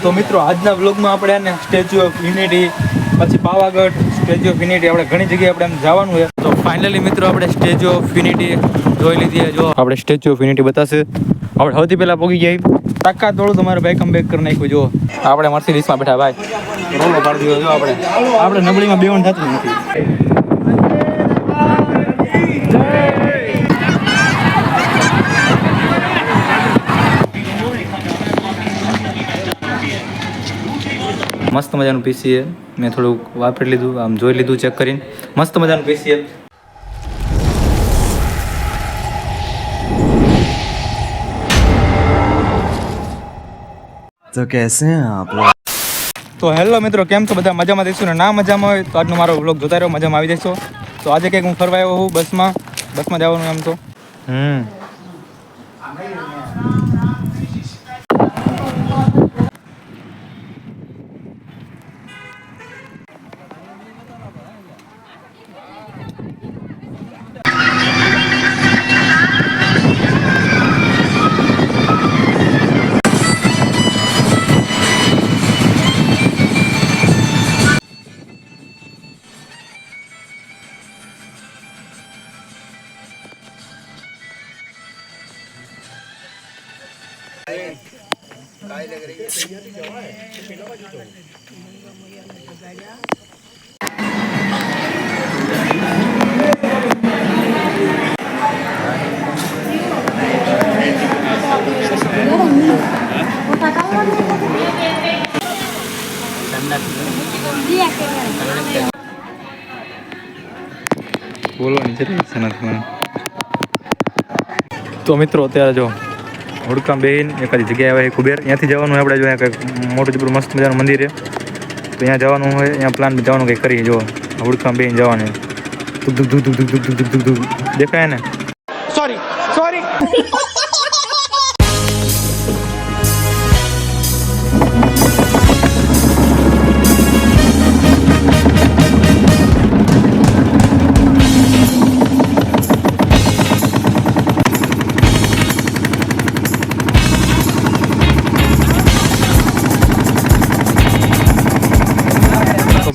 તો મિત્રો આજના વ્લોગમાં આપણે આને સ્ટેચ્યુ ઓફ યુનિટી પછી પાવાગઢ સ્ટેચ્યુ ઓફ યુનિટી આપણે ઘણી જગ્યાએ આપણે એમ જવાનું છે. તો ફાઇનલી મિત્રો આપણે સ્ટેચ્યુ ઓફ યુનિટી જોઈ લીધી. જો આપણે સ્ટેચ્યુ ઓફ યુનિટી બતાવશે. આપણે સૌથી પહેલાં પહોંચી ગયા તાકાત વાળું તમારે ભાઈ કમબેક કરી નાખ્યું. જો આપણે મર્સિડીઝમાં બેઠા ભાઈ રોલો પાડી દીધો. જો આપણે નબળીમાં બેવણ થતું નથી. મસ્ત મજાનું પીસી છે. મેં થોડુંક વાપરી લીધું, આમ જોઈ લીધું ચેક કરીને. મસ્ત મજાનું પીસી છે. તો कैसे हैं आप लोग? તો હેલો મિત્રો, કેમ છો બધા? મજામાં દેખશો ને? ના મજામાં હોય તો આજનો મારો વ્લોગ જોતા રહ્યો, મજામાં આવી જશો. તો આજે કંઈક હું ફરવા આવ્યો છું બસમાં જવાનું એમ તો. બોલવાની છે મને. તો મિત્રો અત્યારે જો હોડકામ બેન એકાદી જગ્યાએ આવે કુબેર, ત્યાંથી જવાનું હોય આપણે. જો કંઈક મોટું જબરું મસ્ત મજાનું મંદિર છે, તો ત્યાં જવાનું હોય. ત્યાં પ્લાન જવાનું કંઈક કરીએ. જો હોડકામ બેન જવાનું દેખાય ને. સોરી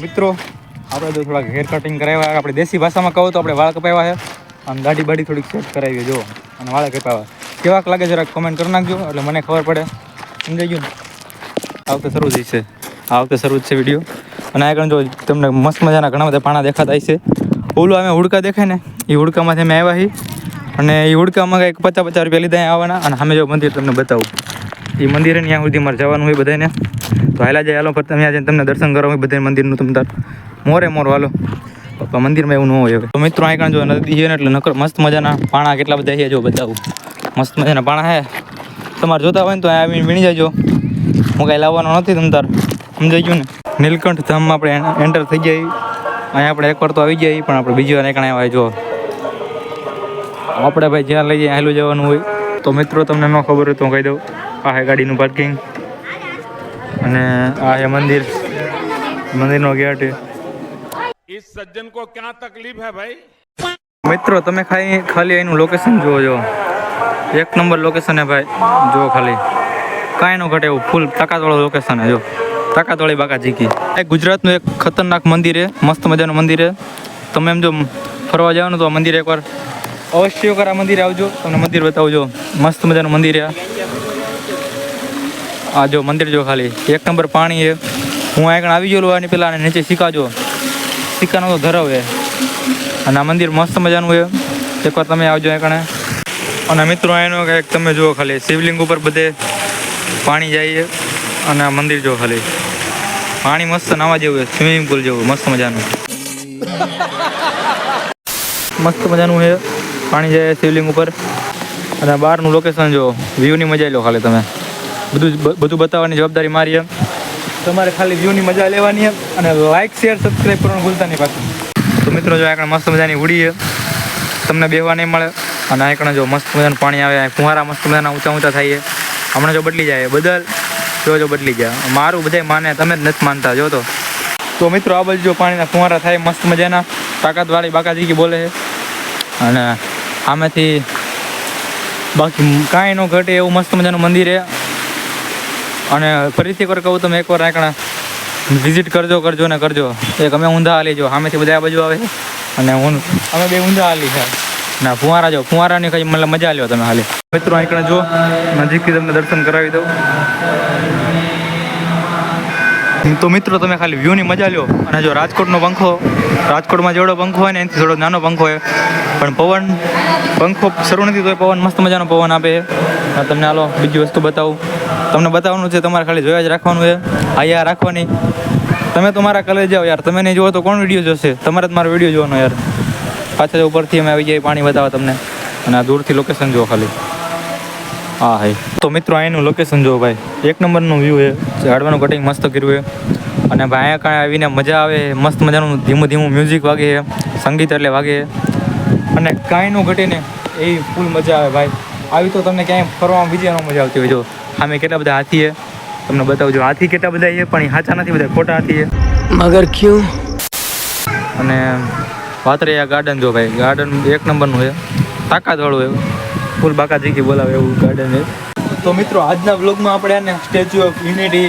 મિત્રો. આપણે તો થોડાક હેર કટિંગ કરાવ્યા. આપણે દેશી ભાષામાં કહો તો આપણે વાળ કપાવ્યા છે અને દાઢી બાડી થોડીક સેટ કરાવી. જો અને વાળ કપાવ્યા કેવાક લાગે જરાક કોમેન્ટ કરી નાખજો એટલે મને ખબર પડે. સમજાઈ ગયું ને? આ વખતે શરૂ જ છે, વિડીયો. અને આગળ જો તમને મસ્ત મજાના ઘણા બધા પાણા દેખાતા છે. ઓલું અમે હુડકા દેખાય ને, એ હુડકામાંથી અમે આવ્યા છીએ. અને એ હુડકામાં કંઈક 50 રૂપિયા લીધા આવવાના. અને સામે જો મંદિર તમને બતાવું, એ મંદિરે ત્યાં સુધી મારે જવાનું હોય બધાને. તો હાલા જાય, હાલો તમે આજે તમને દર્શન કરવા હોય બધા મંદિરનું. તમે તાર મોર હાલો. પપ્પા મંદિરમાં એવું ન હોય. તો મિત્રો અહીં જો નદી છે ને એટલે નકર મસ્ત મજાના પાણા કેટલા બધા છે. જો બતાવું મસ્ત મજાના પાણા છે. તમારે જોતા હોય ને તો આવીને વીણી જાયજો. હું કાંઈ લાવવાનો નથી. તમે તાર સમજાઈ ગયું ને? નીલકંઠ ધામમાં આપણે એન્ટર થઈ જાય. અહીંયા આપણે એકવાર તો આવી જાય, પણ આપણે બીજી વાર એકણા આવ્યા. જો આપણે ભાઈ જ્યાં લઈ જાય હાલું જવાનું હોય. તો મિત્રો તમને ન ખબર હોય તો હું કહી દઉં, આ છે ગાડીનું પાર્કિંગ અને આ છે મંદિરનો ગેટ. इस सज्जन को क्या तकलीफ है भाई? મિત્રો તમે ખાલી એનું લોકેશન જોજો. એક નંબર લોકેશન હે ભાઈ. જો ખાલી કાંઈ ન ઘટે એવું ફૂલ તાકાતવાળું લોકેશન હે. જો તાકાતવાળી બાકાજી કી. ગુજરાતનું એક ખતરનાક મંદિર છે, મસ્ત મજાનું મંદિર છે. તમે એમ જો ફરવા જાવ ને તો આ મંદિર એકવાર અવશ્ય કર. આ મંદિરે આવજો, તમને મંદિર બતાવજો. મસ્ત મજાનું મંદિર છે આ. જો મંદિર જો ખાલી એક નંબર પાણી છે. હું આગળ આવી ગયેલું આની પહેલાં. અને નીચે સિક્કાનો તો ધરાવ છે. અને આ મંદિર મસ્ત મજાનું છે. એકવાર તમે આવજો એકણે. અને મિત્રો એનો કંઈક તમે જુઓ ખાલી શિવલિંગ ઉપર બધે પાણી જાય છે. અને આ મંદિર જો ખાલી પાણી મસ્ત નાવા જેવું છે, સ્વિમિંગ પુલ જેવું મસ્ત મજાનું. મસ્ત મજાનું છે પાણી જાય શિવલિંગ ઉપર. અને બહારનું લોકેશન જો, વ્યૂની મજા લો ખાલી તમે. બધું બતાવવાની જવાબદારી મારી. તમારે ખાલી વ્યૂની મજા લેવાની છે. અને લાઇક શેર સબસ્ક્રાઈબ કરવાનું ભૂલતા નહીં પાછું. તો મિત્રો જો આગળ મસ્ત મજાની ઉડી છે, તમને બેહવા નહીં મળે. અને આગળ જો મસ્ત મજાનું પાણી આવે, ફુવારા મસ્ત મજાના ઊંચા થાય છે. હમણાં જો બદલી જાય જો બદલી ગયા. મારું બધા માને, તમે જ નથી માનતા. જો તો મિત્રો આ બાજુ જો પાણીના ફુવારા થાય મસ્ત મજાના, તાકાતવાળી બાકાજી બોલે છે. અને આમાંથી બાકી કાંઈ ન ઘટે એવું મસ્ત મજાનું મંદિર છે. અને ફરીથી એકવાર કહું તમે એકવાર આંકણા વિઝિટ કરજો ને કરજો. એક અમે ઊંધા હાલી જો સામેથી બધા આ બાજુ આવે છે અને અમે બે ઊંધા હાલી છે ના ફુવારા જો ફુવારાની કંઈ મતલબ મજા લ્યો તમે હાલી. મિત્રો આંકણા જો નજીકથી તમને દર્શન કરાવી દઉં. તો મિત્રો તમે ખાલી વ્યૂની મજા લ્યો. અને જો રાજકોટનો પંખો, રાજકોટમાં જેવડો પંખો હોય ને એનાથી થોડો નાનો પંખો હોય, પણ પંખો શરૂ નથી તો પવન મસ્ત મજાનો પવન આપે. તમને હાલો બીજી વસ્તુ બતાવું. તમને બતાવવાનું છે, તમારે ખાલી જોયા જ રાખવાનું છે. અહીંયા રાખવાની. તમે તો મારા કલર જાઓ યાર, તમે નહીં જોવો તો કોણ વિડીયો જોશે? તમારે જ મારો વિડીયો જોવાનો યાર. પાછા ઉપરથી અમે આવી જઈએ પાણી બતાવવા તમને. અને આ દૂરથી લોકેશન જુઓ ખાલી. હા હાય તો મિત્રો અહીંનું લોકેશન જુઓ ભાઈ, એક નંબરનું વ્યૂ છે. ઝાડવાનું કટિંગ મસ્ત કર્યું છે. અને ભાઈ અહીંયા કાંઈ આવીને મજા આવે. મસ્ત મજાનું ધીમું ધીમું મ્યુઝિક વાગે છે, સંગીત એટલે વાગે. અને કાંઈ નું ઘટીને એવી ફૂલ મજા આવે ભાઈ. આવી તો તમને ક્યાંય ફરવામાં બીજી મજા આવતી હોય. જો સામે કેટલા બધા હાથી છે, તમને બતાવજો. હાથી કેટલા બધા છે, પણ એ સાચા નથી, બધા ખોટા હાથી છે. મગર ક્યું? અને વાતરે આ ગાર્ડન જો ભાઈ, ગાર્ડન એક નંબરનું છે, તાકાતવાળું એવું ફૂલ બાકાજીકી બોલાવે એવું ગાર્ડન છે. તો મિત્રો આજના વ્લોગમાં આપણે એને સ્ટેચ્યુ ઓફ યુનિટી,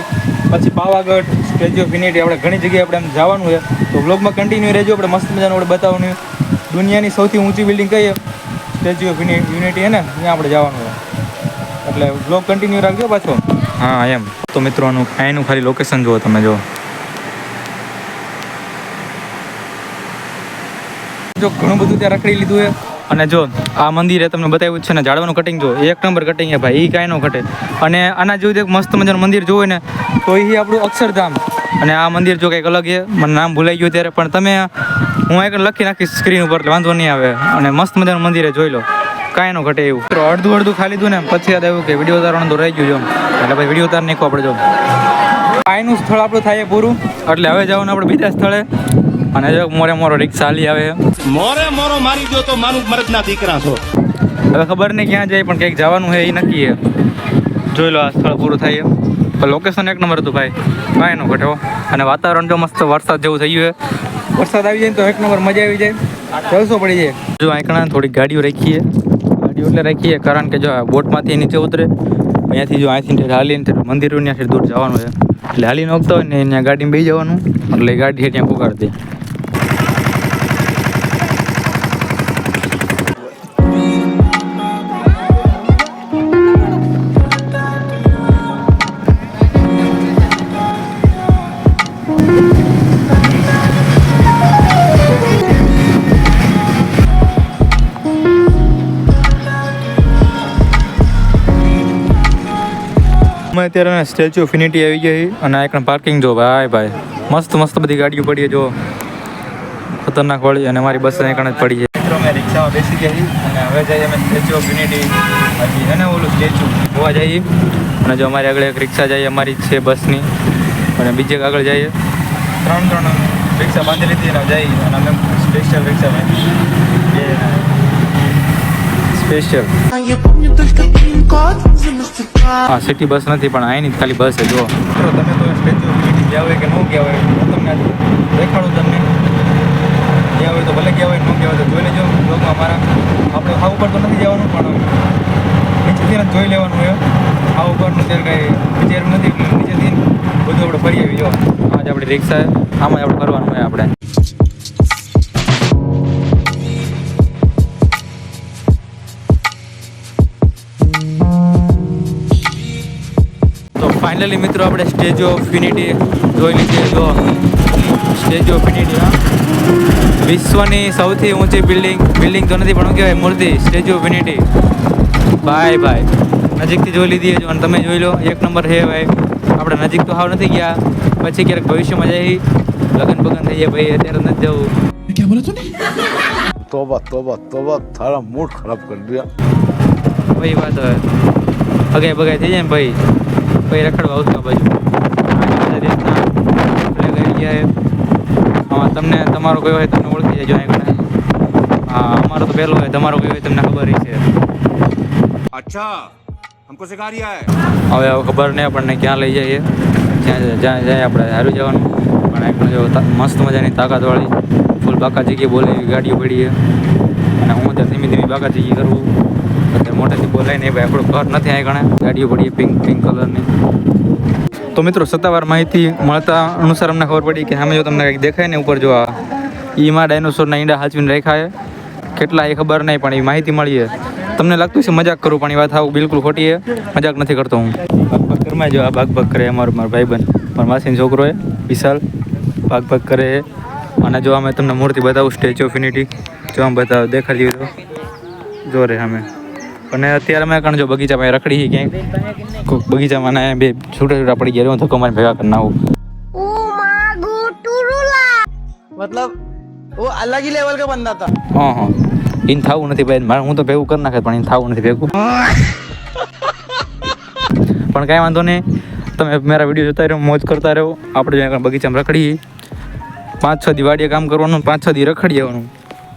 પછી પાવાગઢ, સ્ટેચ્યુ ઓફ યુનિટી, આપણે ઘણી જગ્યાએ આપણે એમ જવાનું છે. તો વ્લોગમાં કન્ટિન્યુ રહેજો. આપણે મસ્ત મજાનું આપણે બતાવવાનું. દુનિયાની સૌથી ઊંચી બિલ્ડિંગ કહીએ સ્ટેચ્યુ ઓફ યુનિટી છે ને, ત્યાં આપણે જવાનું છે. એટલે વ્લોગ કન્ટિન્યુ રાખજો પાછો. હા એમ. તો મિત્રો અહીંનું ખાલી લોકેશન જુઓ તમે. જો ઘણું બધું ત્યાં રખડી લીધું છે. અને જો આ મંદિરે તમને બતાવ્યું છે ને, ઝાડવાનું કટિંગ જો એક નંબર કટિંગ છે ભાઈ, એ કાંઈ ન ઘટે. અને આના જેવું એક મસ્ત મજાનું મંદિર જોવે ને તો એ આપણું અક્ષરધામ. અને આ મંદિર જો કંઈક અલગ છે, મને નામ ભૂલાઈ ગયું ત્યારે, પણ તમે હું એક લખી નાખીશ સ્ક્રીન ઉપર, એટલે વાંધો નહીં આવે. અને મસ્ત મજાનું મંદિરે જોઈ લો, કાંઈ ન ઘટે એવું. અડધું ખાલી લીધું ને પછી યાદ આવ્યું કે વિડીયો ઉતારવાનું તો રહી ગયું. જો એટલે ભાઈ વિડીયો ઉતાર નાખો આપણે. જો અહીંનું સ્થળ આપણું થાય પૂરું, એટલે હવે જવાનું આપણે બીજા સ્થળે. અને જો મોરો રિક્ષા હાલી આવે. મોરો મારી દો તો મારું મરદના દીકરા છો. હવે ખબર નહીં ક્યાં જાય, પણ કંઈક જવાનું છે એ નક્કી છે. જોઈ લો આ સ્થળ પૂરું થાય. પણ લોકેશન એક નંબર હતું ભાઈ, કાંઈ ન ઘટે. અને વાતાવરણ જો મસ્ત વરસાદ જેવું થઈ ગયું છે. વરસાદ આવી જાય તો એક નંબર મજા આવી જાય, જલસો પડી જાય. જો આંકણા થોડીક ગાડીઓ રાખીએ. ગાડીઓ એટલે રાખીએ કારણ કે જો બોટમાંથી નીચે ઉતરે, અહીંયાથી જો અહીંથી હાલીને મંદિરો ત્યાંથી દૂર જવાનું છે. એટલે હાલીને ઉગતા હોય ને ત્યાં ગાડીમાં બેસી જવાનું, એટલે ગાડી ત્યાં પુગાડી દે. અમે અત્યારે સ્ટેચ્યુ ઓફ યુનિટી આવી ગઈ. અને આ એક પાર્કિંગ જો ભાઈ મસ્ત બધી ગાડીઓ પડી છે. જો ખતરનાક વાળી. અને અમારી બસ અહીં જ પડી છે. મિત્રો અમે રિક્ષામાં બેસી ગયા અને હવે જઈએ અમે સ્ટેચ્યુ ઓફ યુનિટી. પછી છે ને ઓલું સ્ટેચ્યુ જોવા જઈએ. અને જો અમારી આગળ એક રિક્ષા જઈએ, અમારી છે બસની. અને બીજે આગળ જઈએ. ત્રણ રિક્ષા બાંધી લીધી અને જઈએ. અને અમે સ્પેશિયલ રિક્ષા સ્પેશિયલ હા સિટી બસ નથી, પણ અહીંની ખાલી બસ છે. જો મિત્રો તમે તો સ્ટેચ્યુ ઓફ યુનિટી ગયા હોય કે ન ગયા હોય, હું તમને દેખાડું. તમને ગયા હોય તો ભલે ગયા હોય, ન ગયા હોય તો જોઈ લેજો બ્લોગમાં અમારા. આપણે આ ઉપર તો નથી જવાનું, પણ નીચેથી જોઈ લેવાનું હોય. આ ઉપરનું ત્યારે કાંઈ વિચાર નથી, નીચેથી બધું આપણે ફરી આવી. જો આમાં જ આપણી રિક્ષા, આમાં જ આપણે ફરવાનું હોય આપણે. ફાઇનલી મિત્રો આપણે સ્ટેચ્યુ ઓફ યુનિટી જોઈ લીધી. જો સ્ટેચ્યુ ઓફ યુનિટી, હા, વિશ્વની સૌથી ઊંચી બિલ્ડિંગ તો નથી, પણ કહેવાય મૂર્તિ, સ્ટેચ્યુ ઓફ યુનિટી. ભાઈ નજીકથી જોઈ લીધી. જો અને તમે જોઈ લો, એક નંબર છે ભાઈ. આપણે નજીક તો હાવ નથી ગયા, પછી ક્યારેક ભવિષ્યમાં જઈ લગન થઈ જાય ભાઈ, અત્યારે નથી જવું. ક્યાં બોલા તું? તોબા તારા મૂડ ખરાબ કરી દિયા ભાઈ. વાત હવે બગાઈ થઈ જાય ને ભાઈ, પછી રખડવા આવતું આ બાજુ આપણે ગયા. આમાં તમને તમારો કયો હોય તમને ઓળખી જાય. જો હા, અમારો તો પહેલો હોય, તમારો કયો હોય તમને ખબર છે. अच्छा हमको सिखा रिया है. હવે ખબર નહીં આપણને ક્યાં લઈ જઈએ. જ્યાં જાય આપણે હારું જવાનું. પણ આપણે જો મસ્ત મજાની તાકાતવાળી ફૂલ બાકાજીકી બોલે એવી ગાડીઓ પડી છે. અને હું ત્યાં ધીમી બાકાજીકી કરવું. અત્યારે મોટેથી બોલાય નહીં ભાઈ, આપણું ઘર નથી અહીં ગણે, ગાડીઓ પડી પિંક કલરની. તો મિત્રો સત્તાવાર માહિતી મળતા અનુસાર અમને ખબર પડી કે સામે જો તમને કંઈક દેખાય ને ઉપર જો આ ઈમાં ડાયનોસોરના ઈંડા હાચવીને રાખ્યા છે. કેટલા એ ખબર નહીં પણ એ માહિતી મળી છે. તમને લાગતું છે મજાક કરું પણ એ વાત આવું બિલકુલ ખોટી છે, મજાક નથી કરતો હું. ભાગ ઘરમાં જો આ ભાગ કરે મારો ભાઈબંધ, મારા માસીનો છોકરો છે વિશાલ, ભાગ કરે છે. અને જો અમે તમને મૂર્તિ બતાવું સ્ટેચ્યુ ઓફ યુનિટી, જો આમ બતાવો દેખાડી તો જો રે અમે. અને અત્યારે અમે કારણ જો બગીચામાં રખડી ક્યાંક બગીચામાં ને બે છૂટા પડી ગયા, હું ધક્કો મારી ભેગા કરી નાખું. मतलब वो अलग ही लेवल का बंदा था. હા એને થવું નથી ભાઈ, મારે હું તો ભેગું કરી નાખે પણ એને થવું નથી ભેગું. પણ કાંઈ વાંધો નહીં, તમે મારા વિડીયો જોતા રહો, મોજ કરતા રહો. આપણે જો બગીચામાં રખડીએ 5-6 દી વાડીએ કામ કરવાનું, 5-6 દી રખડી જવાનું,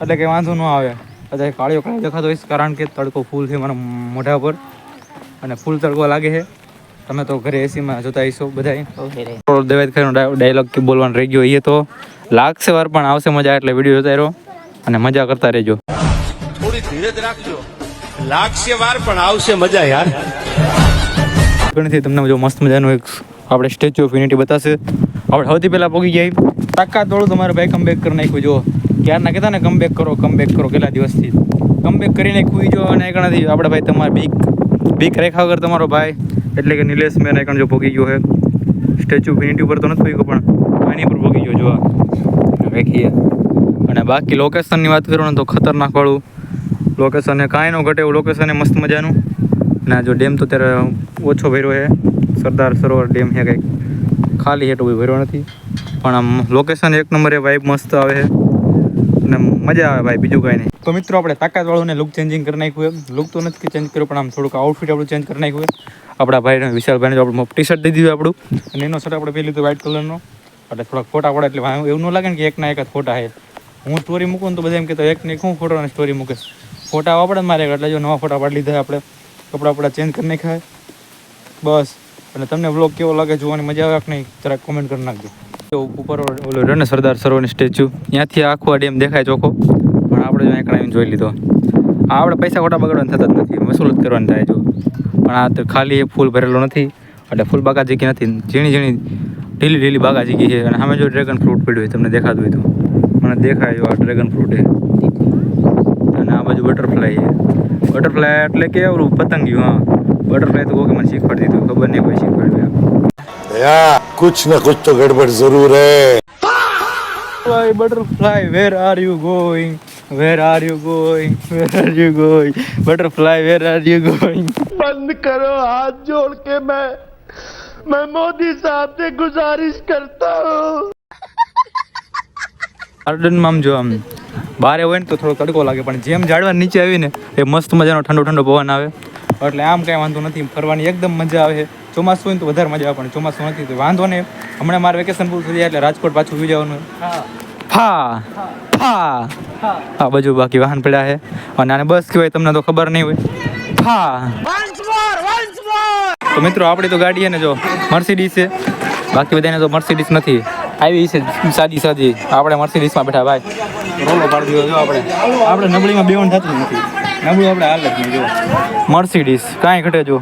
એટલે કંઈ વાંધો ન આવે. અત્યારે કાળિયો કાળિયો દેખાતો હોઈશ કારણ કે તડકો ફૂલ છે મારા મોઢા પર અને ફૂલ તડકો લાગે છે. તમે તો ઘરે એસીમાં જોતા હશો બધા. દેવાય ખરીનો ડાયલોગ કે બોલવાનું રહી ગયો, એ તો લાગશે વાર પણ આવશે મજા, એટલે વિડીયો જોતા રહો અને મજા કરતા રહેજો. થોડી ધીરજ રાખજો, લાગશે વાર પણ આવશે મજા યાર. ગણથી તમને જો મસ્ત મજાનું એક આપણે સ્ટેચ્યુ ઓફ યુનિટી બતાવશે. આપણે સૌથી પહેલાં પહોંચી જાય તાકાત વાળું તમારે ભાઈ કમબેક કરી નાખ્યું. જો ક્યારના કહેતા ને કમબેક કરો કેટલા દિવસથી કમબેક કરી નાખ્યું. જો અને એ ગણાથી આપણે ભાઈ તમારે બીક રેખા વગર તમારો ભાઈ એટલે કે નિલેશ મેં એકણ જો પહોંચી ગયો છે સ્ટેચ્યુ ઓફ યુનિટી ઉપર. તો નથી પહોંચ્યો પણ એની પર પહોંચી ગયો જોવા રેખીએ. અને બાકી લોકેશનની વાત કરું ને તો ખતરનાક વાળું લોકેશન, એ કાંઈ ન ઘટે એવું લોકેશન, એ મસ્ત મજાનું. અને જો ડેમ તો ત્યારે ઓછો ભર્યો છે, સરદાર સરોવર ડેમ છે કંઈક, ખાલી હેઠો બી ભર્યો નથી. પણ આમ લોકેશન એક નંબર, એ વાઇબ મસ્ત આવે છે અને મજા આવે ભાઈ, બીજું કાંઈ નહીં. તો મિત્રો આપણે તાકાતવાળું ને લુક ચેન્જિંગ કરી નાખ્યું. લુક તો નથી ચેન્જ કર્યું પણ આમ થોડુંક આઉટફિટ આપણું ચેન્જ કરી નાખ્યું. આપણા ભાઈને વિશાલભાઈને જો આપણે ટી શર્ટ દઈ દીધું આપણું, અને એનો શર્ટ આપણે પહેરી લીધું વ્હાઇટ કલરનો. એટલે થોડાક ફોટા પડે એટલે એવું ન લાગે ને કે એકના એક જ ફોટા છે. હું સ્ટોરી મૂકું ને તો બધા એમ કહેતો એક ને એક હું ફોટો અને સ્ટોરી મૂકે, ફોટા આવવા પડે મારે. એટલે જો નવા ફોટા પાડી લીધા આપણે, કપડાં આપણા ચેન્જ કરી નાખ્યા બસ. અને તમને વ્લોગ કેવો લાગે, જોવાની મજા આવે કે નહીં જરાક કોમેન્ટ કરી નાખજો. ઉપર ઓલો રહ્યો ને સરદાર સરોવરની સ્ટેચ્યુ, ત્યાંથી આખો આ ડેમ દેખાય ચોખ્ખો. પણ આપણે જો એકડા આવીને જોઈ લીધો. આપણે પૈસા ખોટા બગાડવાના થતા જ નથી, વસૂલ જ કરવાની થાય જો. પણ આ તો ખાલી એ ફૂલ ભરેલો નથી, એટલે ફૂલ બાગાજીકી નથી, ઝીણી ઢીલી બાગાજીકી છે. અને સામે જો ડ્રેગન ફ્રૂટ પડ્યું હોય તમને દેખાતું હોય તો મને દેખાય જો આ ડ્રેગન ફ્રૂટ છે. અને આ બાજુ બટરફ્લાય છે. બટરફ્લાય એટલે કે ઓલું પતંગિયું. હા બટરફ્લાય તો કોઈ મને શીખવાડી દીધું, ખબર નહીં કોઈ શીખવાડ્યું. कुछ न कुछ तो गड़बड़ जरूर है. Butterfly, where are you going? Where are you going? Where are you going? Butterfly, where are you going? बंद करो हाथ जोड़ के मैं मोदी साहब से गुजारिश करता हूँ. ગાર્ડનમાં આમ જો આમ બારે હોય ને તો થોડો તડકો લાગે, પણ જેમ ઝાડવા નીચે આવીને એ મસ્ત મજાનો ઠંડો પવન આવે. એટલે આમ કાંઈ વાંધો નથી, ફરવાની એકદમ મજા આવે. ચોમાસું હોય ને તો વધારે મજા આવે, પણ ચોમાસું નથી તો વાંધો નહીં. હમણાં મારે વેકેશન પૂરું થઈ જાય એટલે રાજકોટ પાછું આવી જવાનું. હા બાજુ બાકી વાહન પડ્યા છે. અને આને બસ કહેવાય, તમને તો ખબર નહીં હોય. તો મિત્રો આપણી તો ગાડી છે ને જો મર્સિડીઝ છે, બાકી બધાને તો મર્સિડીઝ નથી. આવી છે સાદી, આપણે મર્સિડીઝમાં બેઠા ભાઈ. રોલો પાડી દીધો જો આપણે નબળીમાં બેવન થતું નથી, નબળું આપણે હાલ જ નહીં. જો મર્સિડીઝ કાંઈ ઘટે જો.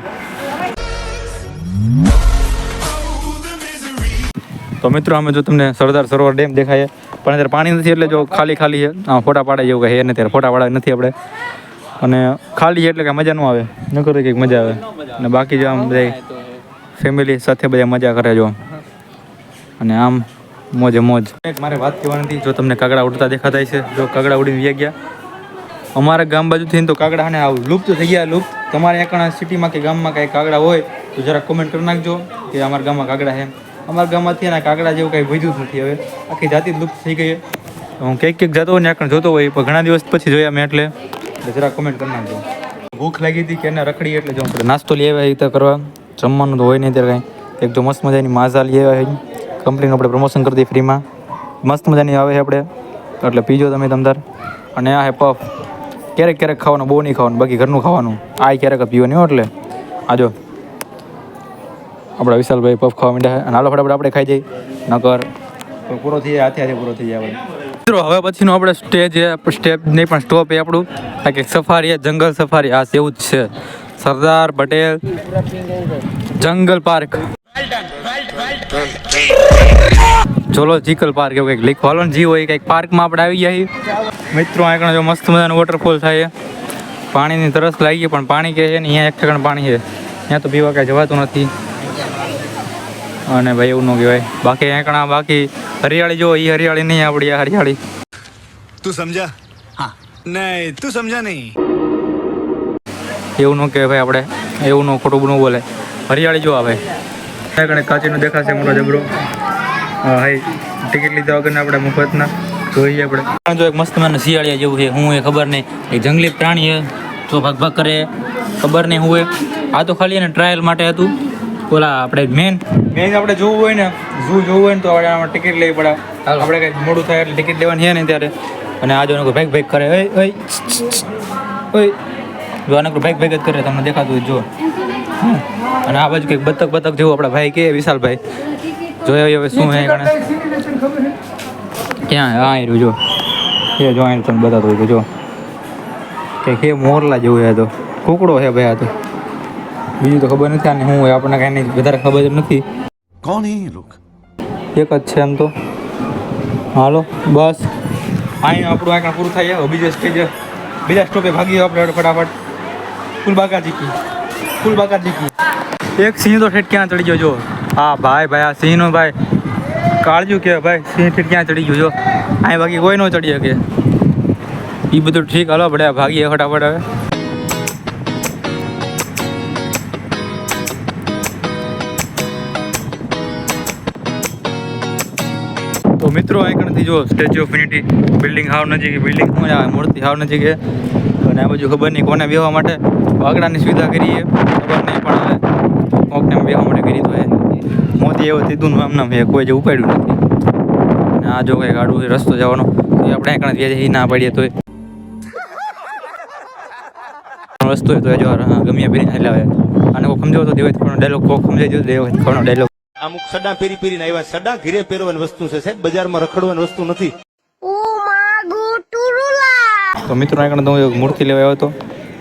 તો મિત્રો અમે જો તમને સરદાર સરોવર ડેમ દેખાય, પણ અત્યારે પાણી નથી એટલે જો ખાલી છે. ફોટા પાડે જેવું કંઈ હે ને, ત્યારે ફોટા પાડવા નથી આપણે. અને ખાલી એટલે કાંઈ મજા ન આવે, ન કરે કંઈક મજા આવે. અને બાકી જો આમ બધા ફેમિલી સાથે બધા મજા કરે જો. અને આમ મોજે મોજ. મારે વાત કહેવાની હતી, જો તમને કાગડા ઉડતા દેખાતા છે, જો કાગડા ઉડીને વ્યા ગયા અમારા ગામ બાજુથી, તો કાગડા ને આવું લુપ્ત થઈ ગયા. લુપ્ત તમારે એકણા સિટીમાં કે ગામમાં કાંઈ કાગડા હોય તો જરા કોમેન્ટ કરી નાખજો કે અમારા ગામમાં કાગડા છે. અમારા ગામમાંથી એના કાગડા જેવું કાંઈ વધ્યું જ નથી હવે, આખી જાતિ લુપ્ત થઈ ગઈ. હું કંઈક જતો હોય ને એકણ જોતો હોય, પણ ઘણા દિવસ પછી જોયા મેં, એટલે જરા કોમેન્ટ કરી નાખજો. ભૂખ લાગી હતી કે એને રખડી, એટલે જો આપણે નાસ્તો લઈ આવ્યા રીતે કરવા. જમવાનું તો હોય નહીં ત્યારે કાંઈ. એક તો મસ્ત મજાની માઝા લઈ આવ્યા છે, કંપનીનું આપણે પ્રમોશન કરી દઈએ ફ્રીમાં. મસ્ત મજાની આવે છે આપણે, એટલે પીજો તમે તમતાર. અને આ હે પફ, ક્યારેક ખાવાનું, બહુ નહીં ખાવાનું, બાકી ઘરનું ખાવાનું. આ ક્યારેક પીવાની હો. એટલે આ જો આપણા વિશાલભાઈ પફ ખાવા માંડ્યા છે. અને હાલો ફટાફટ આપણે ખાઈ જઈએ, નકર પૂરો થઈ જાય, હાથે પૂરો થઈ જાય આપણે. મિત્રો હવે પછીનો આપણે સ્ટેજ સ્ટેપ નહીં પણ સ્ટોપ એ આપણું આ કે સફારી જંગલ સફારી આ એવું જ છે સરદાર પટેલ જંગલ પાર્ક ઝૂલોજિકલ પાર્ક એવું કંઈક લખવાનું જી હોય કંઈક પાર્કમાં આપણે આવી ગયા છીએ મિત્રો આગળ જો મસ્ત મજાનું વોટરફોલ થાય પાણીની તરસ લાગી ગઈ પણ પાણી કે છે ને અહીંયા એક ઠેકાણ પાણી છે ત્યાં તો પીવા કાંઈ જવાતું નથી અને ભાઈ એવું ન કહેવાય બાકી અહીંયા બાકી હરિયાળી જો એ હરિયાળી નહીં આપણી આ હરિયાળી તું સમજા હા નહીં તું સમજા નહીં એવું ન કહેવાય ભાઈ આપણે એવું ન ખોટું ન બોલે હરિયાળી જો આવે ત્યાં કાચીનો દેખાશે મોટો જબરો હાઈ ટિકિટ લીધા વગર આપણે મફતના જોઈએ આપણે જો એક મસ્ત મને શિયાળિયા જેવું છે હું એ ખબર નહીં એક જંગલી પ્રાણી છે જો ભાગ કરે ખબર નહીં હું આ તો ખાલી એને ટ્રાયલ માટે હતું ઓલા આપણે મેન આપણે જોવું હોય ને ઝૂ જોવું હોય ને તો આપણે ટિકિટ લેવી પડે આપણે કંઈક મોડું થાય એટલે ટિકિટ લેવાની છે ને ત્યારે અને આ જો ભાગ કરે ઓય જો આને ભાગ જ કરે તમને દેખાતું હોય જો અને આ બાજુ કંઈક બતક જેવું આપણા ભાઈ કે વિશાલભાઈ જોયા હવે શું હે ગણે ક્યાં હા એ જો એ જો અહીં તમને બતાતો હોય જો કે હે મોરલા જેવું હે તો કુકડો હે ભાઈ આ તો બીજું તો ખબર નથી આને શું હોય આપણને કાંઈ નહીં વધારે ખબર જ નથી કોણ હે લોક એક જ છે એમ તો હાલો બસ અહીં આપણું આગળ પૂરું થાય બીજા સ્ટોપે ભાગીએ આપણે ફટાફટ ફૂલબાગા જીકી એક સિંહ તો ઠેઠ ક્યાં ચડી ગયો જો હા ભાઈ આ સિંહનો ભાઈ કાળજું કે ભાઈ સિંહ ઠેઠ ક્યાં ચડી ગયો જો અહીં બાકી કોઈ ન ચડી શકે એ બધું ઠીક હાલો આપણે ભાગીએ ફટાફટ હવે તો મિત્રો અહીંથી જો સ્ટેચ્યુ ઓફ યુનિટી બિલ્ડિંગ હાવ નજીક બિલ્ડિંગ શું આવે મૂર્તિ હાવ નજીક છે અને આ બાજુ ખબર નહીં કોને બેસવા માટે વાગડાની સુવિધા કરી છે ખબર નહીં પણ હવે કોકને બેસવા માટે કરી તો મોદી એવું સીધું નામ છે કોઈ જે ઉપાડ્યું નથી અને આ જો કંઈક આડું રસ્તો જવાનો તો આપણે અહીંયા ના પાડીએ તો રસ્તો હોય તો જો ગમે ફેરીને હલાવે અને કોઈ સમજાવતો દેવાય થોડો ડાયલોગ કોક સમજાઈ દો દેવાય થોડો ડાયલોગ અમુક સડા પેરીને આવ્યા સડા ઘીરે પહેરવાની વસ્તુ છે સાહેબ બજારમાં રખડવાની વસ્તુ નથી તો મિત્રો આગળ તો હું મૂર્તિ લેવા આવ્યો હતો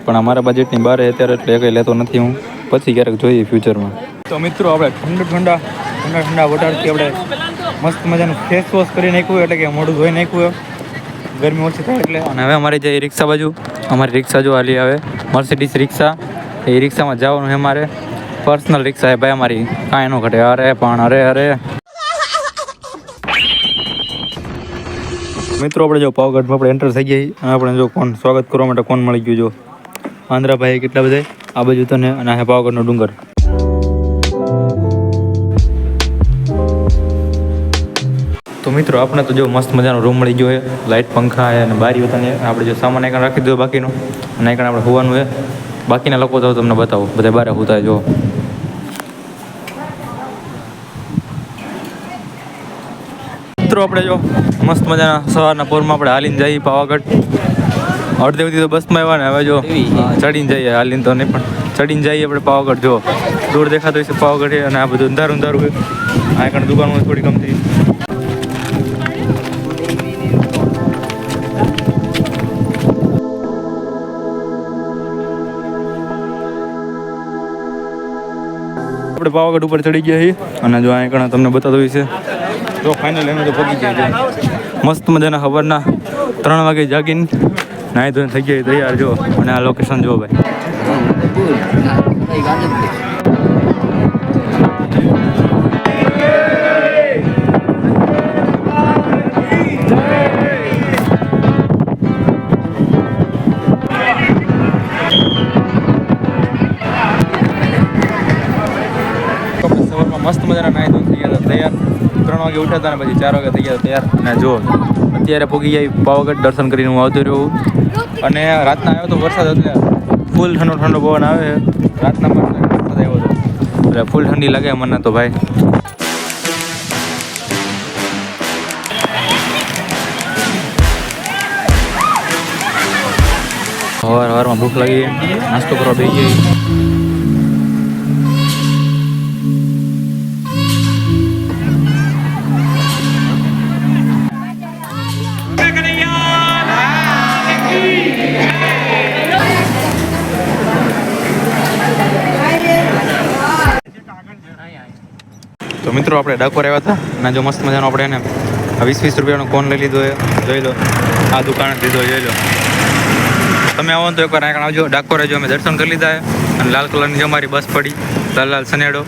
પણ અમારા બજેટની બહાર અત્યારે એટલે કંઈ લેતો નથી હું પછી ક્યારેક જોઈએ ફ્યુચરમાં તો મિત્રો આપણે ઠંડા વટારથી આપણે મસ્ત મજાનું ફેસ વોશ કરી નાખ્યું એટલે કે મોઢું ધોઈ નાખ્યું ગરમી ઓછી થાય એટલે અને હવે અમારી જે રિક્ષા બાજુ અમારી રિક્ષા જો હાલી આવે મર્સિડીઝ રિક્ષા એ રિક્ષામાં જવાનું છે અમારે પર્સનલ રિક્ષા છે ભાઈ અમારી કાંઈ ન ઘટે અરે પણ અરે મિત્રો આપણે જો પાવાગઢમાં આપણે એન્ટર થઈ ગયા અને આપણે જો કોણ સ્વાગત કરવા માટે કોણ મળી ગયું જો આંધ્રાભાઈ કેટલા બધા આ બાજુ તને અને આ પાવાગઢનો ડુંગર તો મિત્રો આપણે તો જો મસ્ત મજાનો રૂમ મળી ગયો છે લાઇટ પંખા છે અને બારી બધાને આપણે જો સામાન એક રાખી દો બાકીનો અને એક આપણે હોવાનું છે બાકીના લોકો તો તમને બતાવો બધા બારે હોતા જો મિત્રો આપણે જો મસ્ત મજાના સવારના પોરમાં આપણે હાલીને જઈએ પાવાગઢ અડધે સુધી તો બસમાં આવ્યા ને હવે જો ચડીને જઈએ હાલીને તો નહીં પણ ચડીને જઈએ આપણે પાવાગઢ જો દૂર દેખાતો હોય છે પાવાગઢ અને આ બધું અંધારું હોય આ કારણ દુકાનમાં થોડી ગમતી આપણે પાવાગઢ ઉપર ચડી ગયા છીએ અને જો અહીં ઘણા તમને બતાવતો હોય છે જો ફાઇનલ એમ તો પગી ગયા છે મસ્ત મજાના ખબરના 3 વાગે જાગીને નાહી ધોઈને થઈ ગયા તૈયાર જો અને આ લોકેશન જો ભાઈ મસ્ત મજાના નાહી ધોઈને થઈ ગયા હતા તૈયાર 3 વાગે ઉઠ્યા હતા ને પછી 4 વાગે થઈ ગયા તૈયાર અને જો અત્યારે પહોંચી જાય પાવાગઢ દર્શન કરીને હું આવતો રહ્યો અને રાતના આવ્યો તો વરસાદ એટલે ફૂલ ઠંડો પવન આવે રાતના વરસાદ આવ્યો હતો એટલે ફૂલ ઠંડી લાગે મને તો ભાઈ સવારમાં ભૂખ લાગી નાસ્તો કરવા બેસી ગઈ મિત્રો આપણે ડાકોર આવ્યા હતા અને જો મસ્ત મજાનો આપણે એને 20-20 રૂપિયાનો કોન લઈ લીધો છે. જોઈ લો, આ દુકાને લીધો, જોઈ લો. તમે આવો ને તો એકવાર અહીંયા આવજો. ડાકોર જો અમે દર્શન કરી લીધા છે અને લાલ કલરની અમારી બસ પડી, લાલ સનેડો.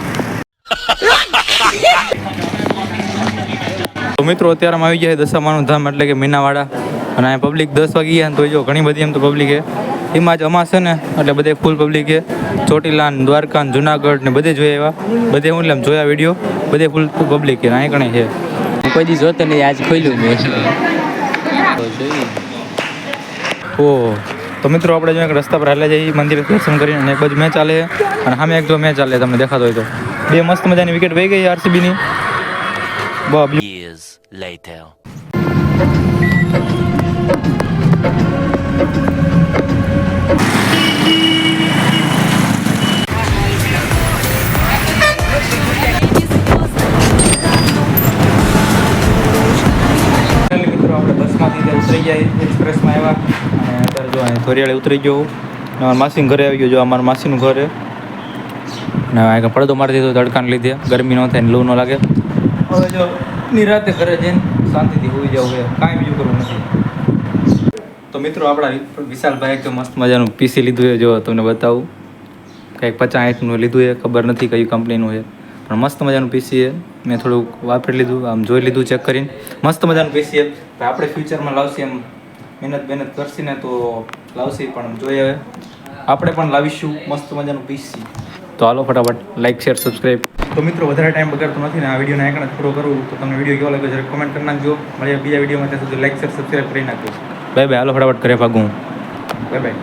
તો મિત્રો અત્યારે અમે આવી ગયા છે દશામાનું ધામ એટલે કે મીનાવાડા. અને અહીંયા પબ્લિક 10 વાગી ગયા ને તો જો ઘણી બધી એમ તો પબ્લિક છે. એમાં જ અમાસ છે ને એટલે બધે ફૂલ પબ્લિક છે. ચોટીલા, દ્વારકા, જુનાગઢ ને બધે જોયા એવા, બધે હું એટલે જોયા વિડીયો, બધે ફૂલ પબ્લિક છે. અહીં ઘણી છે. કોઈ દી જોતો નહીં, આજ ખોલ્યું મેં. ઓહ, તો મિત્રો આપણે જો એક રસ્તા પર હાલે જઈએ મંદિરે દર્શન કરીને, અને એક બાજુ મેચ ચાલે અને સામે એક જો મેચ ચાલે તમને દેખાતો હોય તો. બે મસ્ત મજાની વિકેટ વહી ગઈ આરસીબીની. Years later. મિત્રો આપણે બસમાંથી ઉતરી ગયા, એક્સપ્રેસમાં આવ્યા અને અત્યારે જો અહીં ધોરિયાળે ઉતરી ગયો. અમારા માસીનું ઘરે આવી ગયો. જો અમારા માસીનું ઘર છે ને અહીં પડદો મારી દીધો તડકાને લીધે, ગરમી ન થાય ને લૂ ન લાગે. હવે જો નિરાતે ઘરે જઈને શાંતિથી હોઈ જવું છે, કાંઈ બીજું કરવું નથી. તો મિત્રો આપણા વિશાલભાઈ તો મસ્ત મજાનું પીસી લીધું છે. જો તમને બતાવું, કંઈક 50-60નું લીધું છે, ખબર નથી કઈ કંપનીનું છે, પણ મસ્ત મજાનું પીસી છે. મેં થોડુંક વાપરી લીધું, આમ જોઈ લીધું ચેક કરીને. મસ્ત મજાનું પીસી છે. આપણે ફ્યુચરમાં લાવશે એમ મહેનત કરશે ને તો લાવશે, પણ જોઈએ હવે આપણે પણ લાવીશું મસ્ત મજાનું પીસી. તો હાલો ફટાફટ લાઈક, શેર, સબસ્ક્રાઈબ. તો મિત્રો વધારે ટાઈમ બગાડતો નથી ને આ વિડીયોને અહીંયા પૂરો કરું. તો તમને વિડીયો કેવો લાગ્યો જરા કોમેન્ટ કરી નાખજો. મળીએ બીજા વિડીયોમાં, ત્યાં સુધી લાઈક, શેર, સબસ્ક્રાઈબ કરી નાખજો. Bye bye. હાલો ફટાફટ ઘરે ભાગું. Bye bye.